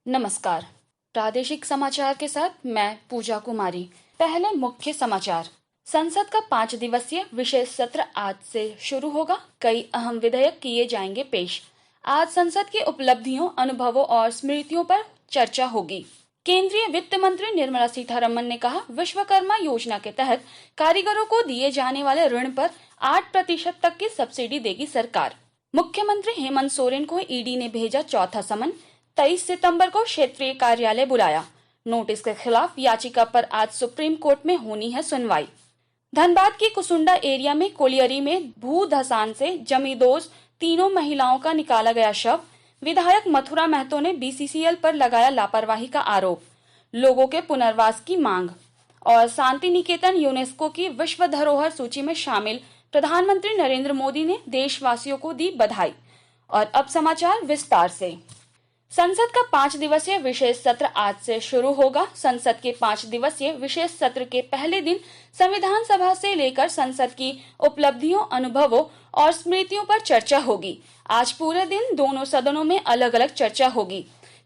नमस्कार। प्रादेशिक समाचार के साथ मैं पूजा कुमारी। पहले मुख्य समाचार। संसद का 5 दिवसीय विशेष सत्र आज से शुरू होगा। कई अहम विधेयक किए जाएंगे पेश। आज संसद की उपलब्धियों, अनुभवों और स्मृतियों पर चर्चा होगी। केंद्रीय वित्त मंत्री निर्मला सीतारमण ने कहा, विश्वकर्मा योजना के तहत कारीगरों को दिए जाने वाले ऋण पर 8% तक की सब्सिडी देगी सरकार। मुख्यमंत्री हेमंत सोरेन को ईडी ने भेजा चौथा समन। 23 सितंबर को क्षेत्रीय कार्यालय बुलाया। नोटिस के खिलाफ याचिका पर आज सुप्रीम कोर्ट में होनी है सुनवाई। धनबाद की कुसुंडा एरिया में कोलियरी में भू धसान से जमींदोज तीनों महिलाओं का निकाला गया शव। विधायक मथुरा महतो ने बीसीसीएल पर लगाया लापरवाही का आरोप। लोगों के पुनर्वास की मांग। और शांति निकेतन यूनेस्को की विश्व धरोहर सूची में शामिल। प्रधानमंत्री नरेंद्र मोदी ने देशवासियों को दी बधाई। और अब समाचार विस्तार से। संसद का 5 दिवसीय विशेष सत्र आज से शुरू होगा। संसद के 5 दिवसीय विशेष सत्र के पहले दिन संविधान सभा से लेकर संसद की उपलब्धियों, अनुभवों और स्मृतियों पर चर्चा होगी। आज पूरे दिन दोनों सदनों में अलग अलग चर्चा होगी।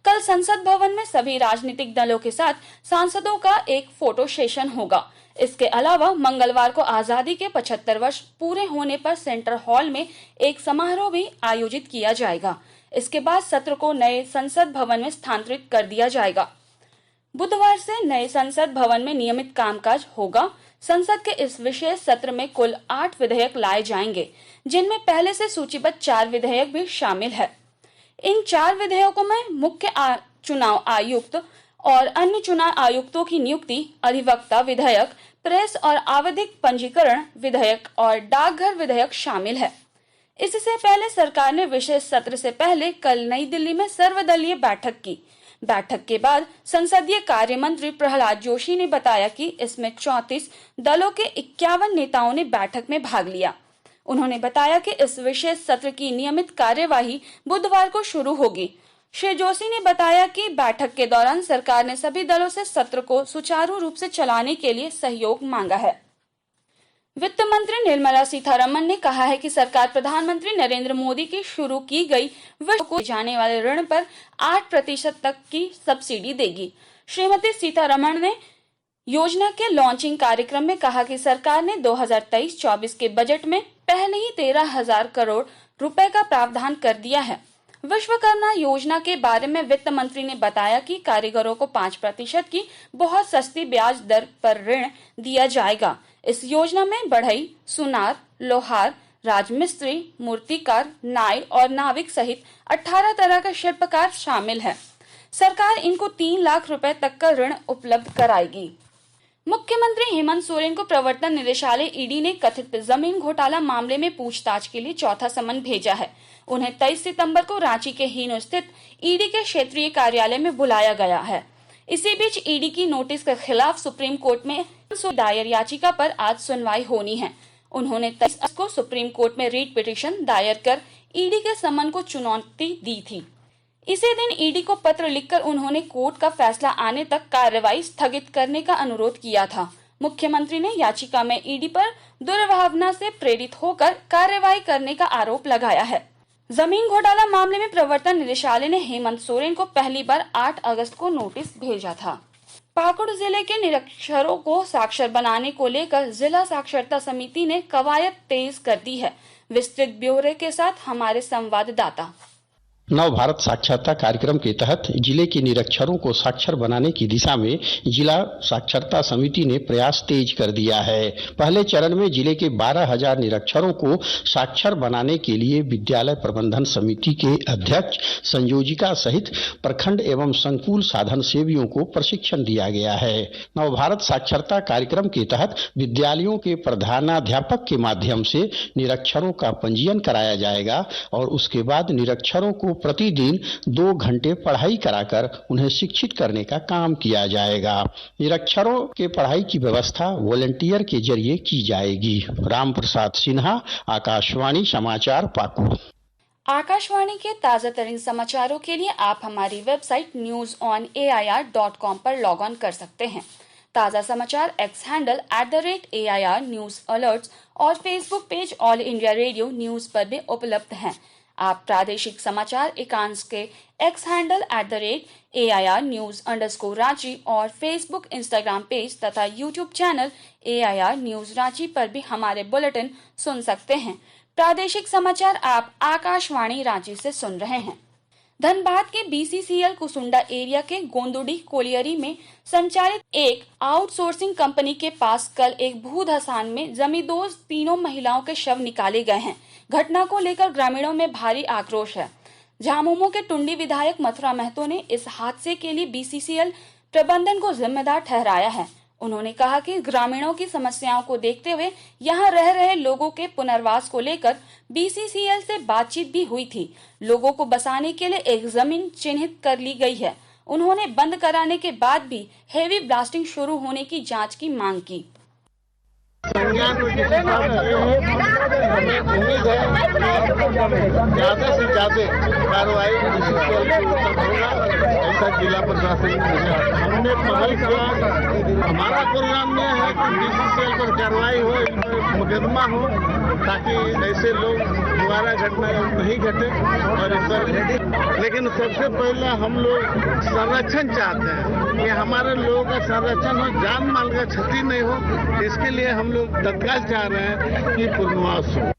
कल संसद भवन में सभी राजनीतिक दलों के साथ सांसदों का एक फोटो सेशन होगा। इसके अलावा मंगलवार को आजादी के 75 वर्ष पूरे होने पर सेंट्रल हॉल में एक समारोह भी आयोजित किया जाएगा। इसके बाद सत्र को नए संसद भवन में स्थानांतरित कर दिया जाएगा। बुधवार से नए संसद भवन में नियमित कामकाज होगा। संसद के इस विशेष सत्र में कुल 8 विधेयक लाए जाएंगे, जिनमें पहले से सूचीबद्ध 4 विधेयक भी शामिल है। इन 4 विधेयकों में मुख्य चुनाव आयुक्त और अन्य चुनाव आयुक्तों की नियुक्ति, अधिवक्ता विधेयक, प्रेस और आवधिक पंजीकरण विधेयक और डाकघर विधेयक शामिल है। इससे पहले सरकार ने विशेष सत्र से पहले कल नई दिल्ली में सर्वदलीय बैठक की। बैठक के बाद संसदीय कार्य मंत्री प्रहलाद जोशी ने बताया कि इसमें 34 दलों के 51 नेताओं ने बैठक में भाग लिया। उन्होंने बताया कि इस विशेष सत्र की नियमित कार्यवाही बुधवार को शुरू होगी। श्री जोशी ने बताया कि बैठक के दौरान सरकार ने सभी दलों से सत्र को सुचारू रूप से चलाने के लिए सहयोग मांगा है। वित्त मंत्री निर्मला सीतारमण ने कहा है कि सरकार प्रधानमंत्री नरेंद्र मोदी की शुरू की गई विश्व को जाने वाले ऋण पर 8% तक की सब्सिडी देगी। श्रीमती सीतारमण ने योजना के लॉन्चिंग कार्यक्रम में कहा कि सरकार ने 2023-24 के बजट में पहले ही 13,000 करोड़ रुपए का प्रावधान कर दिया है। विश्वकर्मा योजना के बारे में वित्त मंत्री ने बताया कि कारीगरों को 5% की बहुत सस्ती ब्याज दर पर ऋण दिया जाएगा। इस योजना में बढ़ई, सुनार, लोहार, राजमिस्त्री, मूर्तिकार, नाई और नाविक सहित 18 तरह का शिल्पकार शामिल है। सरकार इनको 3 लाख रुपए तक का ऋण उपलब्ध कराएगी। मुख्यमंत्री हेमंत सोरेन को प्रवर्तन निदेशालय ईडी ने कथित जमीन घोटाला मामले में पूछताछ के लिए चौथा समन भेजा है। उन्हें 23 सितंबर को रांची के हीनो स्थित ईडी के क्षेत्रीय कार्यालय में बुलाया गया है। इसी बीच ईडी की नोटिस के खिलाफ सुप्रीम कोर्ट में दायर याचिका पर आज सुनवाई होनी है। उन्होंने 23 अगस्त को सुप्रीम कोर्ट में रीट पिटीशन दायर कर ईडी के समन को चुनौती दी थी। इसी दिन ईडी को पत्र लिखकर उन्होंने कोर्ट का फैसला आने तक कार्रवाई स्थगित करने का अनुरोध किया था। मुख्यमंत्री ने याचिका में ईडी पर दुर्भावना से प्रेरित होकर कार्रवाई करने का आरोप लगाया है। जमीन घोटाला मामले में प्रवर्तन निदेशालय ने हेमंत सोरेन को पहली बार 8 अगस्त को नोटिस भेजा था। पाकुड़ जिले के निरक्षरों को साक्षर बनाने को लेकर जिला साक्षरता समिति ने कवायद तेज कर दी है। विस्तृत ब्यौरे के साथ हमारे संवाददाता। नव भारत साक्षरता कार्यक्रम के तहत जिले के निरक्षरों को साक्षर बनाने की दिशा में जिला साक्षरता समिति ने प्रयास तेज कर दिया है। पहले चरण में जिले के 12,000 निरक्षरों को साक्षर बनाने के लिए विद्यालय प्रबंधन समिति के अध्यक्ष, संयोजिका सहित प्रखंड एवं संकुल साधन सेवियों को प्रशिक्षण दिया गया है। नव भारत साक्षरता कार्यक्रम के तहत विद्यालयों के प्रधानाध्यापक के माध्यम से निरक्षरों का पंजीयन कराया जाएगा और उसके बाद निरक्षरों को प्रतिदिन 2 घंटे पढ़ाई कराकर उन्हें शिक्षित करने का काम किया जाएगा। निरक्षरों के पढ़ाई की व्यवस्था वॉलंटियर के जरिए की जाएगी। राम प्रसाद सिन्हा, आकाशवाणी समाचार, पाकुड़। आकाशवाणी के ताजा तरीन समाचारों के लिए आप हमारी वेबसाइट newsonair.com पर लॉग ऑन कर सकते हैं। ताजा समाचार X handle @AIR news alerts और Facebook page All India Radio News पर भी उपलब्ध हैं। आप प्रादेशिक समाचार एकांश के एक्स हैंडल @AIR News_Ranchi और फेसबुक, इंस्टाग्राम पेज तथा YouTube channel AIR News Ranchi पर भी हमारे बुलेटिन सुन सकते हैं। प्रादेशिक समाचार आप आकाशवाणी रांची से सुन रहे हैं। धनबाद के BCCL कुसुंडा एरिया के गोंदुडी कोलियरी में संचालित एक आउटसोर्सिंग कंपनी के पास कल एक भू धसान में जमींदोज तीनों महिलाओं के शव निकाले गए हैं। घटना को लेकर ग्रामीणों में भारी आक्रोश है। झामुमो के टुंडी विधायक मथुरा महतो ने इस हादसे के लिए BCCL प्रबंधन को जिम्मेदार ठहराया है। उन्होंने कहा कि ग्रामीणों की समस्याओं को देखते हुए यहां रह रहे लोगों के पुनर्वास को लेकर BCCL से बातचीत भी हुई थी। लोगों को बसाने के लिए एक जमीन चिन्हित कर ली गई है। उन्होंने बंद कराने के बाद भी हेवी ब्लास्टिंग शुरू होने की जांच की मांग की। ज्यादा से ज्यादा कार्रवाई ऐसा जिला प्रशासन हमने पहल किया। हमारा प्रोग्राम यह है कि BCCL पर कार्रवाई हो, इन पर मुकदमा हो, ताकि ऐसे लोग दोबारा घटना नहीं घटे। और इस पर लेकिन सबसे पहले हम लोग संरक्षण चाहते हैं कि हमारे लोगों का संरक्षण हो, जान माल का क्षति नहीं हो। इसके लिए हम लोग तत्काल चाह रहे हैं कि पुनर्वास हो।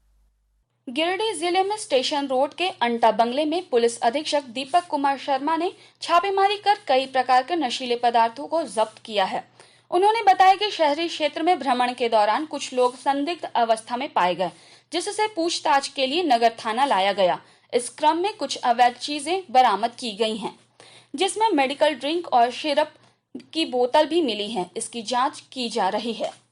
गिरिडीह जिले में स्टेशन रोड के अंटा बंगले में पुलिस अधीक्षक दीपक कुमार शर्मा ने छापेमारी कर कई प्रकार के नशीले पदार्थों को जब्त किया है। उन्होंने बताया कि शहरी क्षेत्र में भ्रमण के दौरान कुछ लोग संदिग्ध अवस्था में पाए गए, जिससे पूछताछ के लिए नगर थाना लाया गया। इस क्रम में कुछ अवैध चीजें बरामद की गई हैं, जिसमें मेडिकल ड्रिंक और सिरप की बोतल भी मिली है। इसकी जाँच की जा रही है।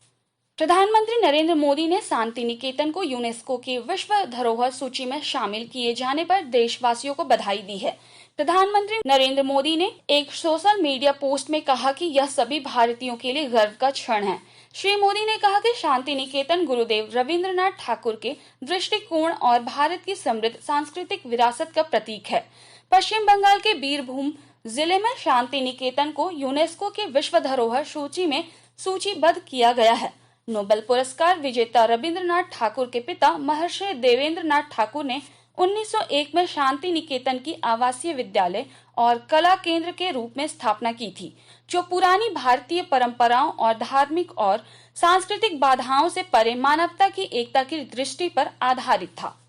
प्रधानमंत्री नरेंद्र मोदी ने शांति निकेतन को यूनेस्को की विश्व धरोहर सूची में शामिल किए जाने पर देशवासियों को बधाई दी है। प्रधानमंत्री नरेंद्र मोदी ने एक सोशल मीडिया पोस्ट में कहा कि यह सभी भारतीयों के लिए गर्व का क्षण है। श्री मोदी ने कहा कि शांति निकेतन गुरुदेव रविंद्रनाथ ठाकुर के दृष्टिकोण और भारत की समृद्ध सांस्कृतिक विरासत का प्रतीक है। पश्चिम बंगाल के बीरभूम जिले में शांति निकेतन को यूनेस्को की विश्व धरोहर सूची में सूचीबद्ध किया गया है। नोबेल पुरस्कार विजेता रविंद्रनाथ ठाकुर के पिता महर्षि देवेंद्रनाथ ठाकुर ने 1901 में शांति निकेतन की आवासीय विद्यालय और कला केंद्र के रूप में स्थापना की थी, जो पुरानी भारतीय परंपराओं और धार्मिक और सांस्कृतिक बाधाओं से परे मानवता की एकता की दृष्टि पर आधारित था।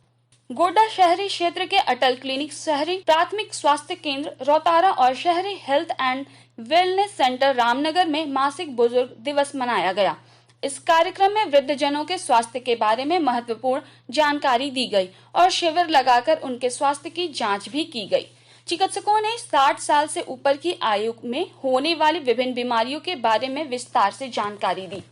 गोड्डा शहरी क्षेत्र के अटल क्लिनिक, शहरी प्राथमिक स्वास्थ्य केंद्र रोतारा और शहरी health and wellness centre Ramnagar में मासिक बुजुर्ग दिवस मनाया गया। इस कार्यक्रम में वृद्धजनों के स्वास्थ्य के बारे में महत्वपूर्ण जानकारी दी गई और शिविर लगाकर उनके स्वास्थ्य की जांच भी की गई। चिकित्सकों ने 60 साल से ऊपर की आयु में होने वाली विभिन्न बीमारियों के बारे में विस्तार से जानकारी दी।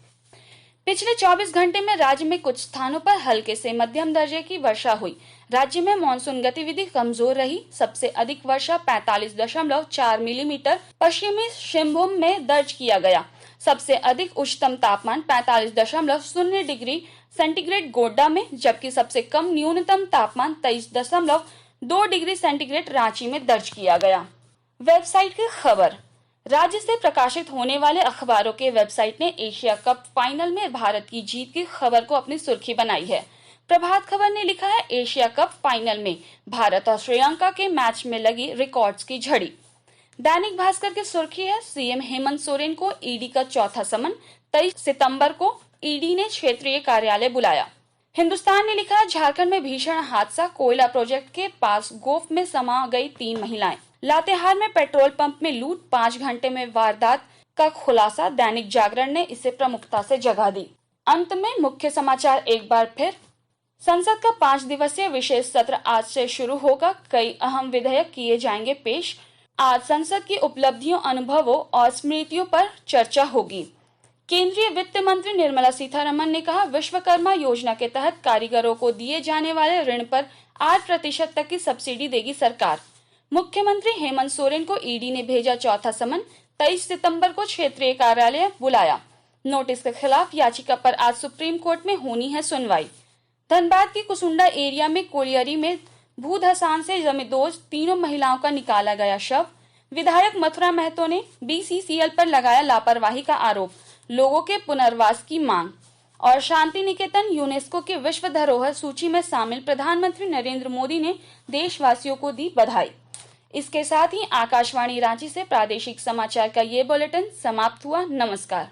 पिछले 24 घंटे में राज्य में कुछ स्थानों पर हल्के से मध्यम दर्जे की वर्षा हुई। राज्य में मानसून गतिविधि कमजोर रही। सबसे अधिक वर्षा 45.4 मिलीमीटर पश्चिमी सिंहभूम में दर्ज किया गया। सबसे अधिक उच्चतम तापमान 45.0 डिग्री सेंटीग्रेड गोड्डा में, जबकि सबसे कम न्यूनतम तापमान 23.2 डिग्री सेंटीग्रेड रांची में दर्ज किया गया। वेबसाइट की खबर। राज्य से प्रकाशित होने वाले अखबारों के वेबसाइट ने एशिया कप फाइनल में भारत की जीत की खबर को अपनी सुर्खी बनाई है। प्रभात खबर ने लिखा है, एशिया कप फाइनल में भारत और श्रीलंका के मैच में लगी रिकॉर्ड्स की झड़ी। दैनिक भास्कर की सुर्खी है, सीएम हेमंत सोरेन को ईडी का चौथा समन, 23 सितंबर को ईडी ने क्षेत्रीय कार्यालय बुलाया। हिंदुस्तान ने लिखा है, झारखंड में भीषण हादसा, कोयला प्रोजेक्ट के पास गोफ में समा गई 3 महिलाएं। लातेहार में पेट्रोल पंप में लूट, 5 घंटे में वारदात का खुलासा। दैनिक जागरण ने इसे प्रमुखता से जगह दी। अंत में मुख्य समाचार एक बार फिर। संसद का 5 दिवसीय विशेष सत्र आज से शुरू होगा। कई अहम विधेयक किए जाएंगे पेश। आज संसद की उपलब्धियों, अनुभवों और स्मृतियों पर चर्चा होगी। केंद्रीय वित्त मंत्री निर्मला सीतारमण ने कहा, विश्वकर्मा योजना के तहत कारीगरों को दिए जाने वाले ऋण पर 8% तक की सब्सिडी देगी सरकार। मुख्यमंत्री हेमंत सोरेन को ईडी ने भेजा चौथा समन, 23 सितंबर को क्षेत्रीय कार्यालय बुलाया। नोटिस के खिलाफ याचिका पर आज सुप्रीम कोर्ट में होनी है सुनवाई। धनबाद की कुसुंडा एरिया में कोलियरी में भू धसान से जमींदोज तीनों महिलाओं का निकाला गया शव। विधायक मथुरा महतो ने BCCL पर लगाया लापरवाही का आरोप। लोगों के पुनर्वास की मांग। और शांति निकेतन यूनेस्को की विश्व धरोहर सूची में शामिल प्रधानमंत्री नरेंद्र मोदी ने देशवासियों को दी बधाई। इसके साथ ही आकाशवाणी रांची से प्रादेशिक समाचार का ये बुलेटिन समाप्त हुआ। नमस्कार।